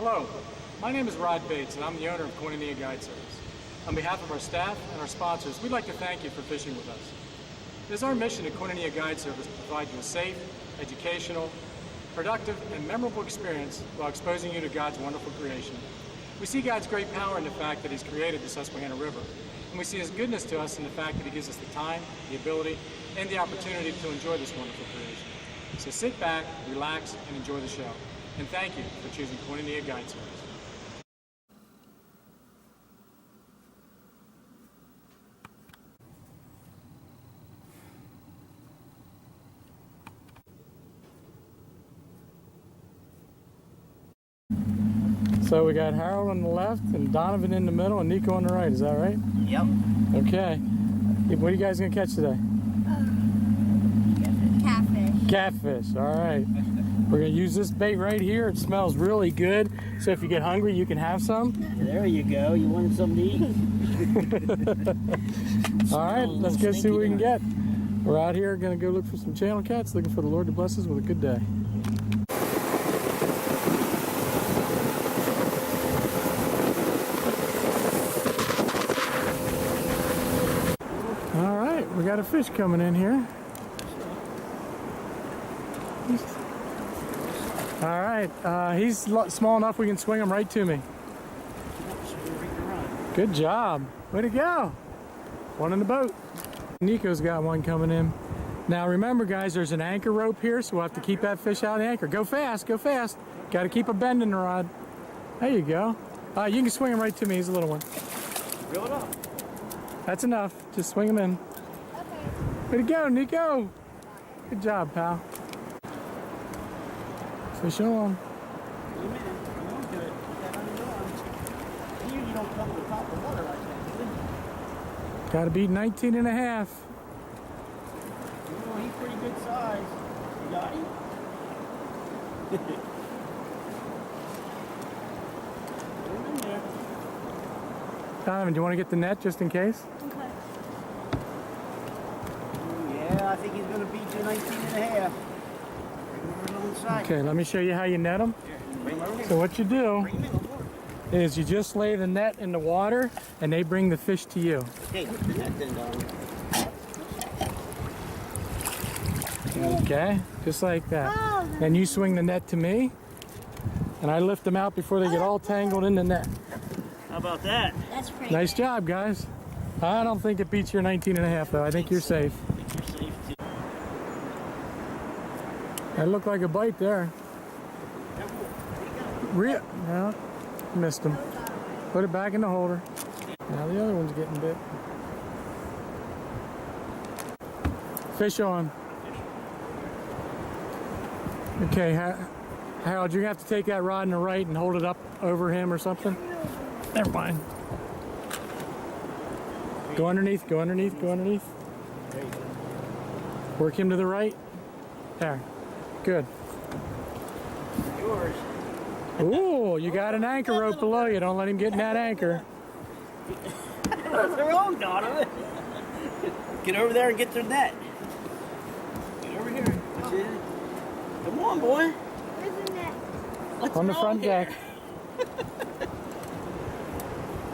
Hello, my name is Rod Bates and I'm the owner of Koinonia Guide Service. On behalf of our staff and our sponsors, we'd like to thank you for fishing with us. It is our mission at Koinonia Guide Service to provide you a safe, educational, productive, and memorable experience while exposing you to God's wonderful creation. We see God's great power in the fact that He's created the Susquehanna River, and we see His goodness to us in the fact that He gives us the time, the ability, and the opportunity to enjoy this wonderful creation. So sit back, relax, and enjoy the show. And thank you for choosing Koinonia Guide Service. So we got Harold on the left and Donovan in the middle and Nico on the right, is that right? Yep. Okay. What are you guys going to catch today? Catfish. Catfish, all right. We're going to use this bait right here. It smells really good, so if you get hungry, you can have some. There you go. You wanted something to eat? All right, let's go see what we can get. We're out here going to go look for some channel cats, looking for the Lord to bless us with a good day. All right, we got a fish coming in here. All right, he's small enough we can swing him right to me. Good job. Way to go. One in the boat. Nico's got one coming in. Now remember guys, there's an anchor rope here, so we'll have to keep that fish out of the anchor. Go fast, go fast. Got to keep a bend in the rod. There you go. You can swing him right to me, he's a little one. Reel it up. That's enough, just swing him in. Okay. Way to go, Nico. Good job, pal. Fish on. Wait a minute. You won't do it. Put that on your arm. Here you don't come to the top of the water like that, do you? Got to beat 19 and a half. Oh, he's pretty good size. You got him? Put him in there. Donovan, do you want to get the net just in case? Okay. Yeah, I think he's going to beat you 19 and a half. Okay, let me show you how you net them. Bring him over. So what you do Bring him in over. is you just lay the net in the water and they bring the fish to you. Okay, put the net then down. Okay, just like that. Oh, Then you swing the net to me and I lift them out before they get all tangled in the net. How about that? that's pretty Nice good. job, guys. I don't think it beats your 19 and a half though. I think you're safe. I think you're safe too. That looked like a bite there. No, missed him. Put it back in the holder. Now the other one's getting bit. Fish on. Okay, Harold, you're gonna have to take that rod in the right and hold it up over him or something. Never mind. Go underneath, go underneath, go underneath. There you go. Work him to the right. There. Good. Yours. Ooh, you got an anchor rope below you. Don't let him get in that anchor. That's their own, Donovan. Get over there and get their net. Get over here. That's it. Come on, boy. Where's the net? What's On the wrong front here? deck.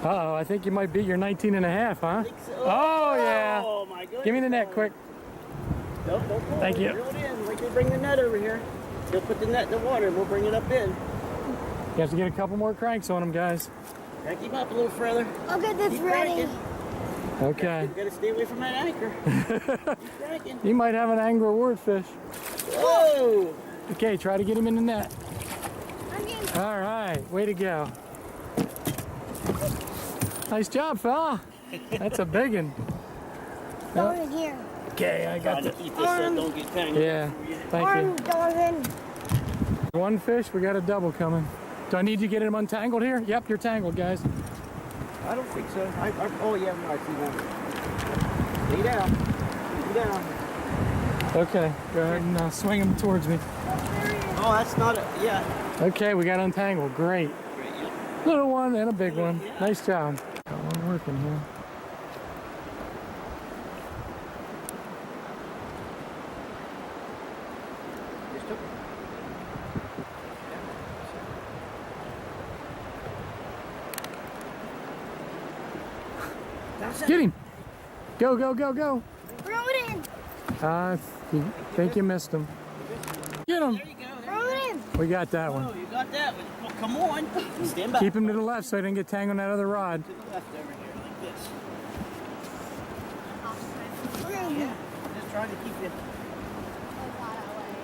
Uh-oh, I think you might beat your 19 and a half, huh? I think so. Oh, yeah. Oh, my goodness. Give me the net, quick. Nope, don't pull Thank it. you. Reel it in. Like they bring the net over here. They'll put the net in the water and we'll bring it up in. You have to get a couple more cranks on him, guys. Crank him up a little further. I'll get this Keep ready. cranking. Okay. You gotta stay away from that anchor. Keep cranking. You might have an angler reward fish. Whoa! Okay, try to get him in the net. I'm getting All right, way to go. Nice job, fella. That's a big one. going here. Okay, I got Trying to the... keep this so don't get tangled. Yeah, thank Arm, you. Donovan. One fish, we got a double coming. Do I need to get him untangled here? Yep, you're tangled, guys. I don't think so. Oh, yeah, no, I see one. Lay down. Lay down. Okay, go ahead and swing him towards me. Oh, that's not a... Yeah. Okay, we got untangled. Great. Great, yeah. Little one and a big one. Nice job. Got one working here. Just took it. Get him. Go, go, go, go. Throw it in. You think you missed him. Get him. There you go. Throw it in. We got that Oh, one. you got that one. Well, come on. Stand back. Keep him to the left so he didn't get tangled in that other rod. To the left over here, like this. Throw it in. Yeah. Just trying to keep you.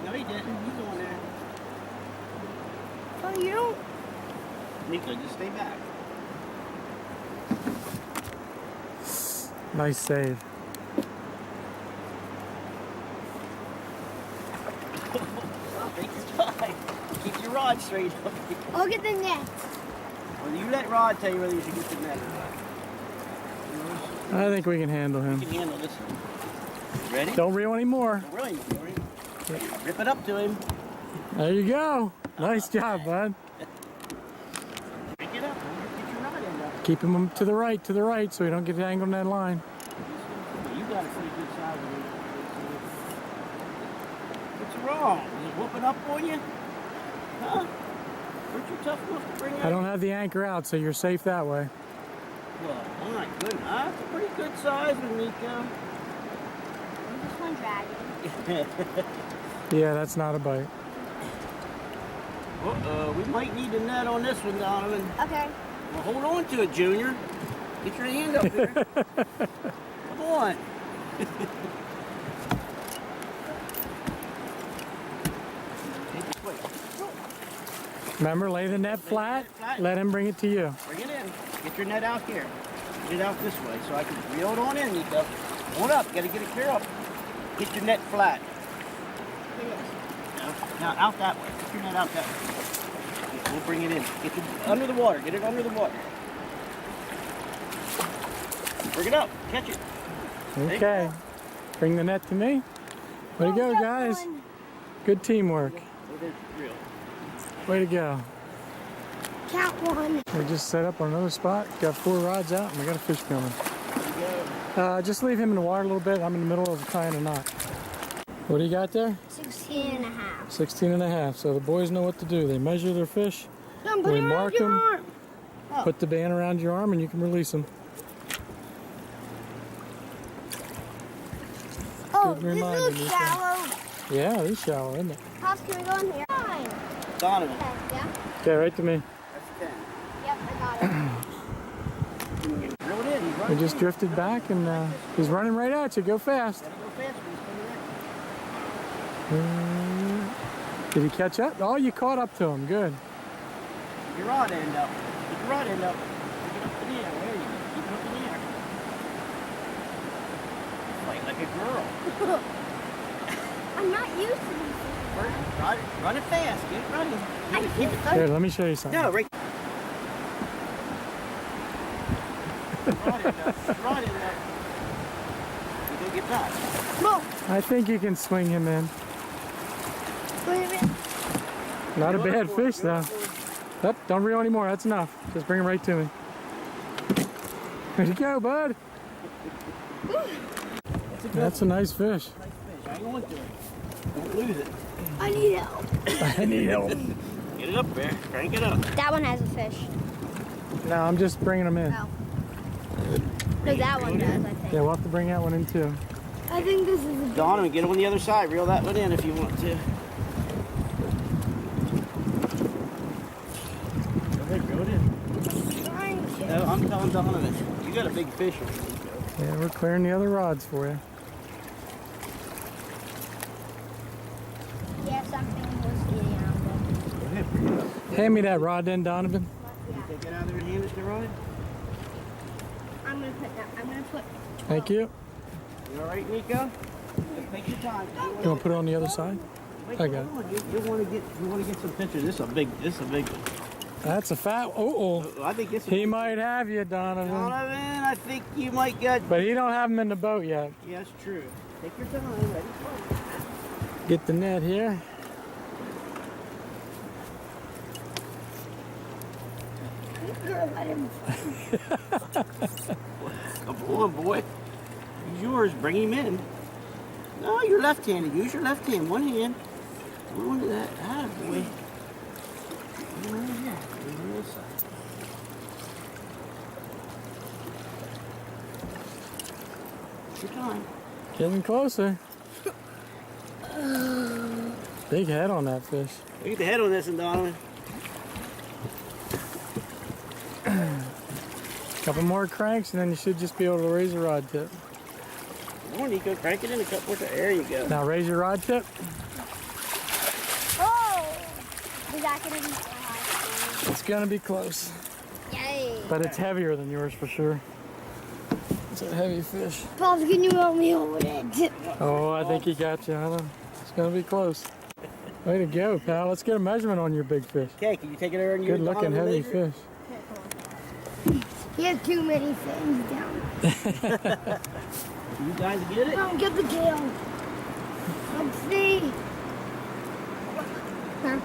No, he didn't. He's on there. Oh, you don't. Nico, just stay back. Nice save. Take your time. Keep your rod straight up. I'll get the net. Well, you let Rod tell you whether you should get the net or not. I think we can handle You him. can handle this one. Ready? Don't reel anymore. Really? Rip it up to him. There you go. Nice job, bud. Pick it up. Get your rod end up. Keep him to the right, so he don't get tangled in that line. You got a pretty good size of it. What's wrong? Is it whooping up on you? Huh? Weren't you tough enough to bring I out? don't have the anchor out, so you're safe that way. Well, my goodness. That's a pretty good size one, Nico. This one dragging. Yeah, that's not a bite. We might need a net on this one, Donovan. Okay. Well, hold on to it, Junior. Get your hand up there. Come on. Take it quick. Remember, lay the net flat. Let him bring it to you. Bring it in. Get your net out here. Get it out this way so I can reel it on in, Nico. Hold up. Got to get it clear up. Get your net flat. Now out that way. Get your net out that way. Yeah, we'll bring it in. Get it under the water. Get it under the water. Bring it up. Catch it. Okay. Bring the net to me. Way to go, guys. Good teamwork. Oh, there's reel. Way to go. Count one. We just set up on another spot. Got 4 rods out, and we got a fish coming. There you go. Just leave him in the water a little bit. I'm in the middle of tying a knot. What do you got there? 16 and a half. 16 and a half. So the boys know what to do. They measure their fish, Don't put we it around mark your them. arm. Put the band around your arm, and you can release them. Oh, Good this reminder, looks Nico. shallow. Yeah, it's shallow, isn't it? Pops, can we go in here? Fine. Donovan. Okay, yeah? Okay, right to me. That's 10. Yep, I got it. Reel it in. He's We running. just drifted back, and he's running right at you. Go fast. Gotta go fast when he's coming right. Did he catch up? Oh, you caught up to him. Good. Get your rod end up. Get your rod end up. Get it up in the air. There you go. Keep it up in the air. Fight like a girl. I'm not used to these. Run it fast. Get it running. Keep it Here, tight. let me show you something. No, right. Rod end up. Rod end up. You go get that. Whoa, I think you can swing him in. wait a minute. Not a Go bad for it, fish, go though. for it. Yep, don't reel anymore. That's enough. Just bring him right to me. There you go, bud. That's a good That's a nice fish. nice fish. Hang on to it. Don't lose it. I need help. I need help. Get it up there. Crank it up. That one has a fish. No, I'm just bringing him in. Oh. No, that one does, I think. Yeah, we'll have to bring that one in, too. I think this is a Donovan, get it on the other side. Reel that one in if you want to. Go ahead, reel it in. trying to. No, I'm telling Donovan. You got a big fish on you. Yeah, we're clearing the other rods for you. Yeah, something was eating out of Go ahead, bring it up. Hand me that rod then, Donovan. it. Yeah. Take it out there and hand it to Ryan. I'm gonna put Thank you. You all right, Nico? Just take your time. You want to put it on the other side? Wait, I got it. hold on. You want to get some pictures. This is a big one. That's a fat. Oh, I think this is. he might have you, Donovan. Donovan, I think you might get. But he don't have him in the boat yet. Yeah, that's true. Take your time. Ready? Get the net here. let him. Come on, boy. He's yours. Bring him in. No, you're left-handed. Use your left hand. One hand. Hold on to that. Ah, boy. Come on here. Come on this side. your time. Getting closer. Big head on that fish. Look at the head on this one, Donovan. Couple more cranks and then you should just be able to raise a rod tip. Come on, Nico, crank it in a couple more. There you go. Now raise your rod tip. Oh! Is that gonna be hard? It's gonna be close. Yay! But it's heavier than yours for sure. It's a heavy fish. Pops, can you help me hold it? Oh, I think he got you, Hannah. It's gonna be close. Way to go, pal. Let's get a measurement on your big fish. Okay, can you take it over and use Good looking heavy fish. He has too many fins down. You guys get it? Don't get the tail. Let's see.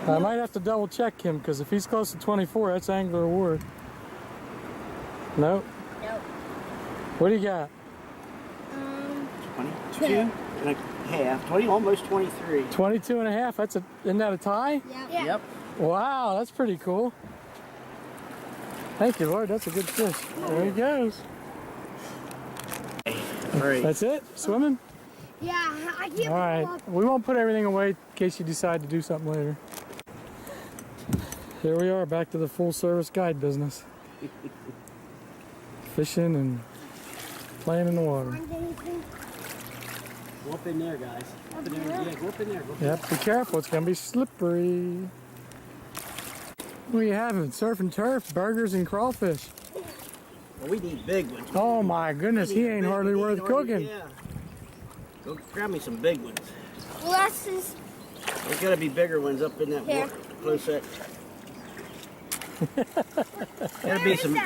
I might have to double check him because if he's close to 24, that's angler award. Nope. Nope. What do you got? 22 and a half. 20, almost 23. 22 and a half. Isn't that a tie? Yeah. Yep. Wow, that's pretty cool. Thank you, Lord. That's a good fish. There he goes. All right. That's it? Swimming? Yeah, I can't All right. pull up. We won't put everything away in case you decide to do something later. Here we are, back to the full service guide business. Fishing and playing in the water. Go up in there, guys. Up in there. Yeah, go up in there. Go up in Yep, be careful. It's going to be slippery. What are you having? Surf and turf, burgers, and crawfish. there. Well, we need big ones. Oh my goodness, he ain't hardly worth cooking. Yeah. Go grab me some big ones. Well, that's just... There's got to be bigger ones up in that Here. water. Close that. Gotta be some.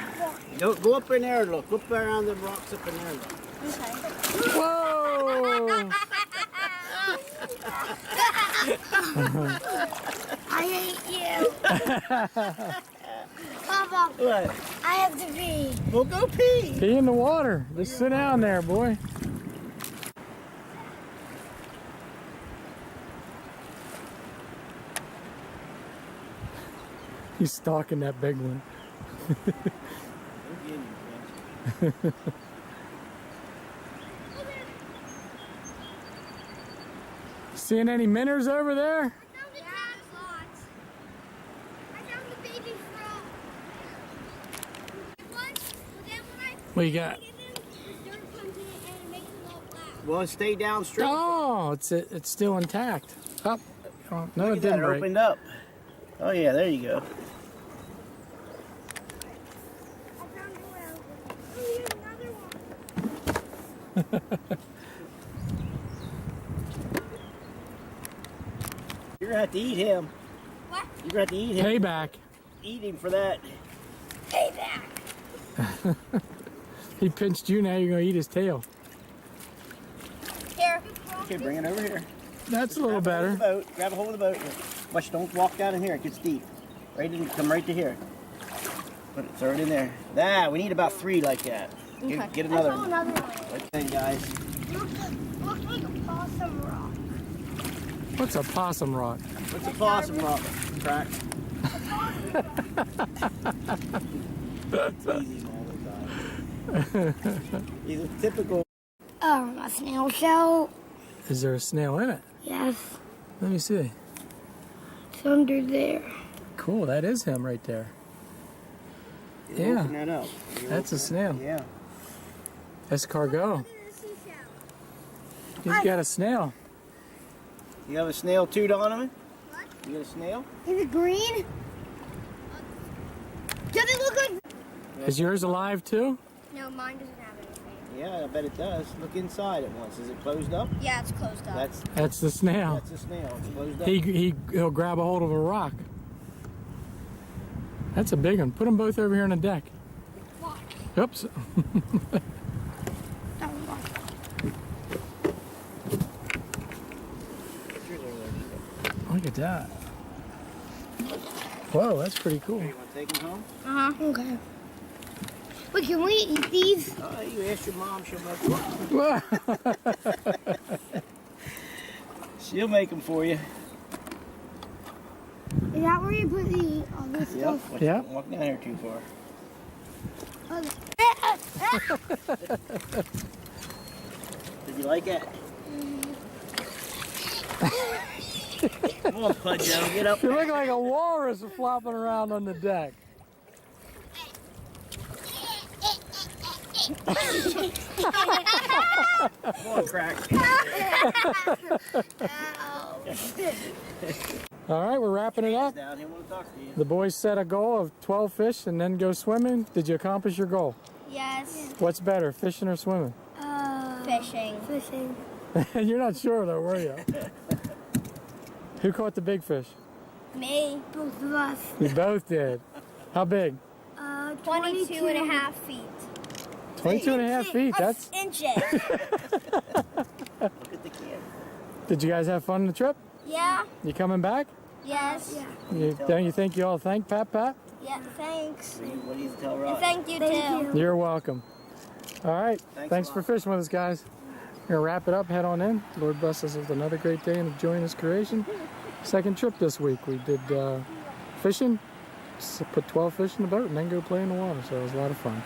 Go up in there and look. Look around the rocks up in there. Okay. Whoa! I hate you. Papa, What? I have to pee. Well, go pee. Be in the water. Just sit down there, boy. He's stalking that big one. Seeing any minnows over there? I found the tadpoles. I found the baby frog. What you got? Well, stay downstream. Oh, it's still intact. Oh, no, Look it at that, didn't it break. opened up. Oh yeah, there you go. You're gonna have to eat him. What? You're gonna have to eat him. Payback. Eat him for that. Payback. He pinched you, now you're going to eat his tail. Here. Okay, bring it over here. That's a little Grab a hold better. of the boat. Grab a hold of the boat. Watch, don't walk down in here. It gets deep. Come right to here. Throw it in there. We need about 3 like that. Okay. Get another I saw one. another one. Okay, guys. Looks like a possum rock. What's a possum rock? What's a possum rock? Crack. Teasing all the time. He's a typical. A snail shell. Is there a snail in it? Yes. Let me see. It's under there. Cool, that is him right there. You're Yeah. open that up. That's a snail. Yeah. Escargot. He's got a snail. You have a snail too, Donovan? What? You got a snail? Is it green? Does it look like... Is yours alive too? No, mine doesn't have anything. Yeah, I bet it does. Look inside it once. Is it closed up? Yeah, it's closed up. That's the snail. That's a snail. It's closed up. He'll grab a hold of a rock. That's a big one. Put them both over here on the deck. Watch. Oops. Don't watch. Look at that. Whoa, that's pretty cool. You want to take them home? Uh-huh. Okay. Wait, can we eat these? Oh, you asked your mom. She'll make them for you. Is that where you put all this stuff? Watch, Yeah. don't walk down here too far. Did you like it? Come on, Pudjo, get up. You look like a walrus flopping around on the deck. Come on, Crack. All right, we're wrapping it up. Down here, want to talk to you. The boys set a goal of 12 fish and then go swimming. Did you accomplish your goal? Yes. What's better, fishing or swimming? Fishing. Fishing. You're not sure though, were you? Who caught the big fish? Me. Both of us. You both did. How big? 22 and a half feet. 22 and a half feet. That's. Inches. Look at the can. Did you guys have fun on the trip? Yeah. You coming back? Yes. Don't you think you all thank Pat? Yeah, thanks. What do you tell Rod? And thank you too. You're welcome. All right. Thanks a for lot. fishing with us, guys. We're going to wrap it up, head on in. Lord bless us with another great day and enjoying His creation. Second trip this week. We did fishing, put 12 fish in the boat, and then go play in the water. So it was a lot of fun.